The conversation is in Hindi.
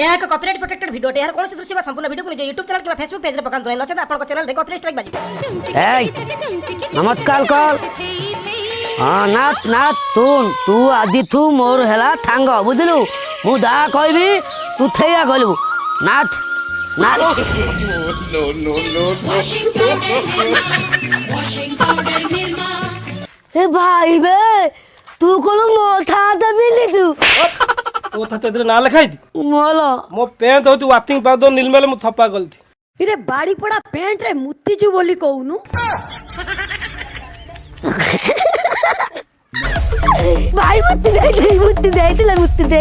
एक कॉपीराइट प्रोटेक्टेड वीडियो यार कौन से दृश्य बा संपूर्ण वीडियो को निज YouTube चैनल के फेसबुक पेज रे पकान दो नचत आपन चैनल रे कॉपीराइट स्ट्राइक बाजी नमस्कार कल हाँ नाथ नाथ सुन तू आदि थू मोर हेला थांग बुझलु मु दा कहबी तू थैया कहलु नाथ नाथ ए भाई बे तू कोन मोथा दबिली तू ओ तेरे ना लिखाई थी मोलो मो पेंट होती वाथिंग पाउडर निर्मल मु थप्पा गलती इरे बाड़ी पड़ा पेंट रे मुत्ती जु बोली कहूनु भाई मुत्ती दे मुत्ती दे